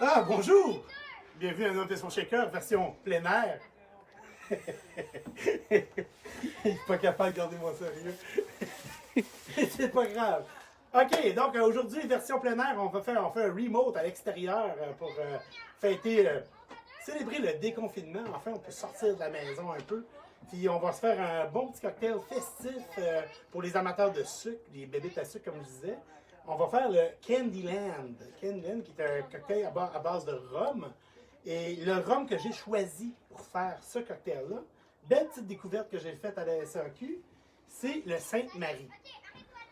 Ah, bonjour! Bienvenue à notre son shaker, version plein air. Il est pas capable de garder mon sérieux. C'est pas grave. OK, donc aujourd'hui, version plein air, on fait un remote à l'extérieur pour fêter, célébrer le déconfinement. Enfin, on peut sortir de la maison un peu. Puis on va se faire un bon petit cocktail festif pour les amateurs de sucre, les bébites à sucre, comme je disais. On va faire le Candyland. Candyland, qui est un cocktail à base de rhum. Et le rhum que j'ai choisi pour faire ce cocktail-là, belle petite découverte que j'ai faite à la SAQ, c'est le Sainte-Marie.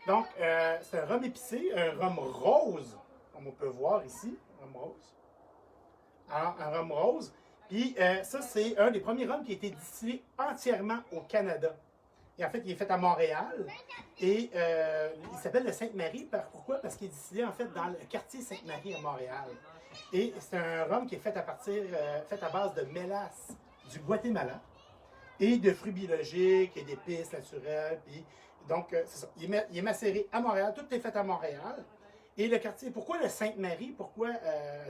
Donc, c'est un rhum épicé, un rhum rose, comme on peut voir ici, rhum rose. Alors, un rhum rose. Puis ça, c'est un des premiers rhums qui a été distillé entièrement au Canada. Et en fait, il est fait à Montréal. Et il s'appelle le Sainte-Marie. Pourquoi? Parce qu'il est distillé en fait dans le quartier Sainte-Marie à Montréal. Et c'est un rhum qui est fait fait à base de mélasse du Guatemala et de fruits biologiques et d'épices naturelles. Puis, donc, c'est ça. Il est macéré à Montréal. Tout est fait à Montréal. Et le quartier, pourquoi le Sainte-Marie? Pourquoi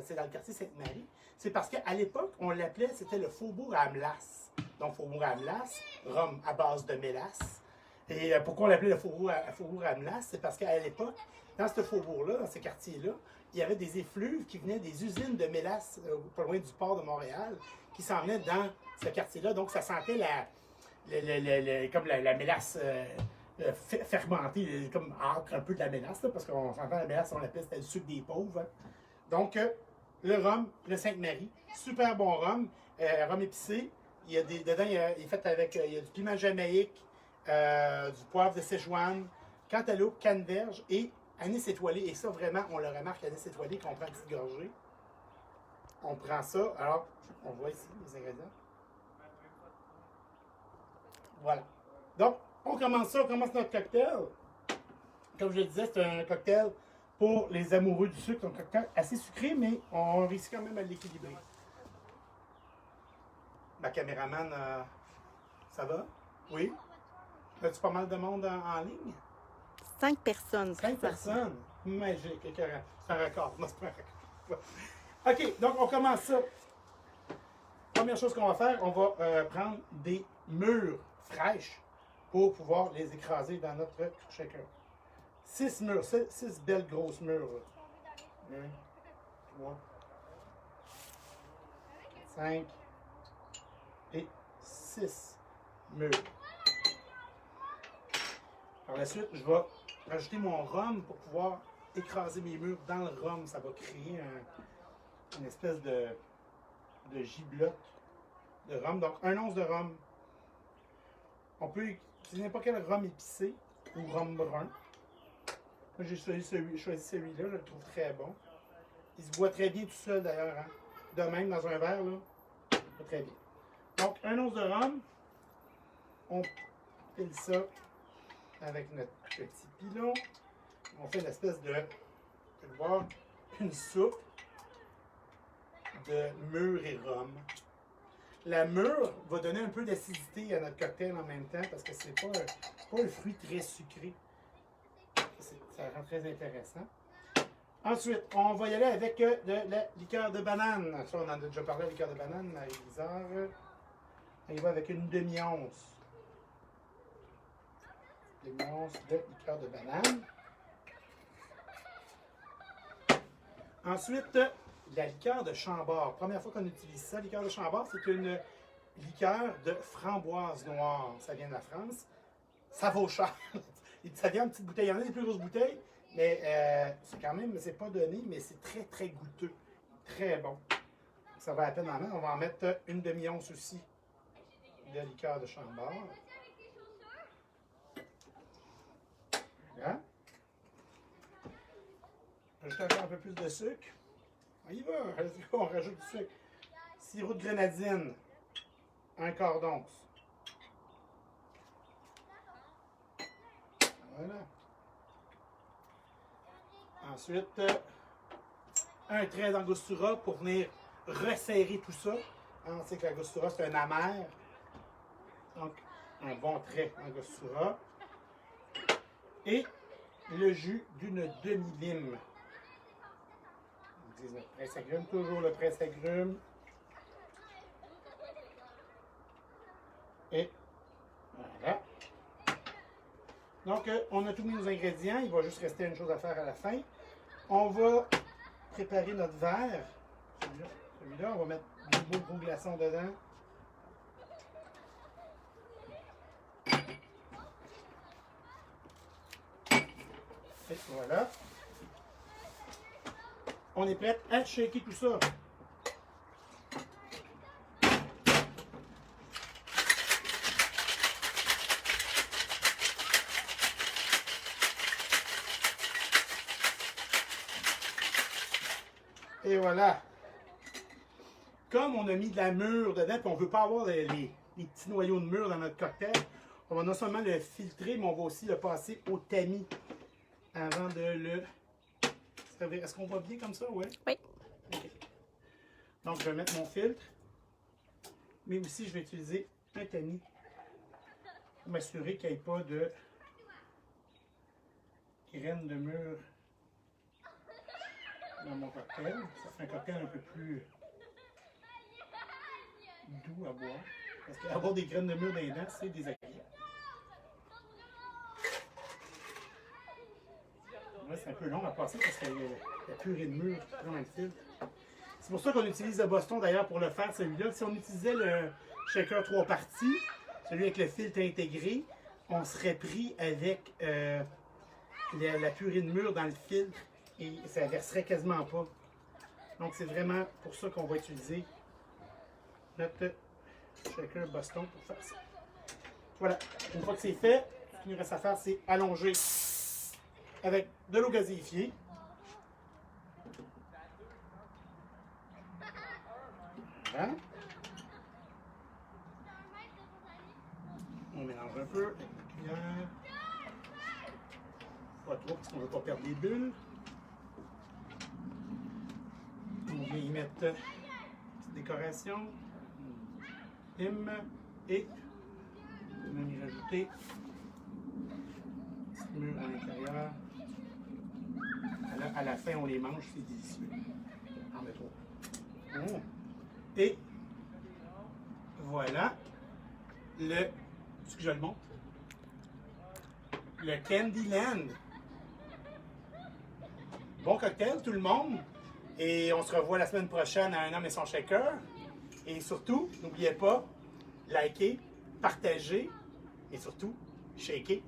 c'est dans le quartier Sainte-Marie? C'est parce qu'à l'époque, on l'appelait, c'était le Faubourg à Amlas. Donc, Faubourg à Amlas, rhum à base de mélasse. Et pourquoi on l'appelait le Faubourg à Amlas? C'est parce qu'à l'époque, dans ce faubourg-là, dans ce quartier-là, il y avait des effluves qui venaient des usines de mélasse pas loin du port de Montréal, qui s'en venaient dans ce quartier-là. Donc, ça sentait comme la mélasse fermentée, comme âcre un peu de la mélasse, là, parce qu'on s'entend la mélasse, on l'appelle, c'était le sucre des pauvres. Hein. Donc, le rhum, le Sainte-Marie, super bon rhum, rhum épicé. Il y a dedans, il est fait avec il y a du piment jamaïque, du poivre de Sichuan, cantaloupe, canneberge et anis étoilé. Et ça, vraiment, on le remarque, anis étoilé, qu'on prend une petite gorgée. On prend ça. Alors, on voit ici les ingrédients. Voilà. Donc, on commence notre cocktail. Comme je le disais, c'est un cocktail pour les amoureux du sucre. C'est un cocktail assez sucré, mais on réussit quand même à l'équilibrer. Ma caméraman, ça va? Oui? As-tu pas mal de monde en ligne? 5 personnes. 5 personnes? Magique, écœurant. C'est un record. Non, c'est pas un record. OK, donc on commence ça. Première chose qu'on va faire, on va prendre des mûres fraîches pour pouvoir les écraser dans notre shaker. 6 mûres, 6 belles grosses mûres. 1, 3, 5 et 6 mûres. Par la suite, je vais rajouter mon rhum pour pouvoir écraser mes mûres dans le rhum. Ça va créer une espèce de giblotte de rhum. Donc, 1 once de rhum. On peut utiliser n'importe quel rhum épicé ou rhum brun. Moi, j'ai choisi celui-là, je le trouve très bon. Il se boit très bien tout seul d'ailleurs. Hein? De même, dans un verre, là, pas très bien. Donc, 1 once de rhum. On pile ça avec notre petit pilon. On fait une espèce de, tu peux voir, une soupe de mûre et rhum. La mûre va donner un peu d'acidité à notre cocktail en même temps parce que c'est pas un fruit très sucré. Ça rend très intéressant. Ensuite, on va y aller avec de la liqueur de banane. Ça, on en a déjà parlé, la liqueur de banane, Marie-Lisard. On y va avec une demi-once. Demi-once de liqueur de banane. Ensuite, la liqueur de Chambord. Première fois qu'on utilise ça, la liqueur de Chambord, c'est une liqueur de framboise noire. Ça vient de la France. Ça vaut cher. Ça vient en petite bouteille. Il y en a des plus grosses bouteilles, mais c'est quand même, c'est pas donné, mais c'est très, très goûteux. Très bon. Ça va à peine en mettre. On va en mettre une demi-once aussi de liqueur de Chambord. Hein? Rajouter encore un peu plus de sucre. On y va, on rajoute du sucre. Sirop de grenadine, 1/4 d'once. Voilà. Ensuite, un trait d'angostura pour venir resserrer tout ça. On sait que l'angostura, c'est un amer. Donc, un bon trait d'angostura. Et le jus d'une demi-lime. utilise notre presse-agrumes, toujours le presse-agrumes. Et voilà. Donc, on a tous mis nos ingrédients. Il va juste rester une chose à faire à la fin. On va préparer notre verre. Celui-là, on va mettre du beau glaçon dedans. Et voilà. On est prêt à shaker tout ça. Et voilà. Comme on a mis de la mûre dedans, puis on ne veut pas avoir les petits noyaux de mûre dans notre cocktail, on va non seulement le filtrer, mais on va aussi le passer au tamis avant de le servir. Est-ce qu'on voit bien comme ça? Ouais? Oui. Okay. Donc, je vais mettre mon filtre, mais aussi je vais utiliser un tamis pour m'assurer qu'il n'y ait pas de graines de mûre dans mon cocktail. Ça fait un cocktail un peu plus doux à boire. Parce qu'avoir des graines de mûre dans les dents, c'est désagréable. Ouais, c'est un peu long à passer parce qu'il y a la purée de mûre qui prend dans le filtre. C'est pour ça qu'on utilise le Boston d'ailleurs pour le faire, celui-là. Si on utilisait le shaker 3 parties, celui avec le filtre intégré, on serait pris avec la purée de mûre dans le filtre et ça ne verserait quasiment pas. Donc c'est vraiment pour ça qu'on va utiliser notre shaker Boston pour faire ça. Voilà, une fois que c'est fait, ce qu'il nous reste à faire, c'est allonger avec de l'eau gazéifiée. Voilà. On mélange un peu avec la cuillère. Pas trop parce qu'on ne veut pas perdre les bulles. On vient y mettre une petite décoration. Lime et on va y rajouter une petite mûre à l'intérieur. À la fin, on les mange, c'est délicieux. En met trop. Oh. Et voilà est-ce que je le montre? Le Candyland. Bon cocktail, tout le monde. Et on se revoit la semaine prochaine à Un homme et son shaker. Et surtout, n'oubliez pas, likez, partagez et surtout, shakez.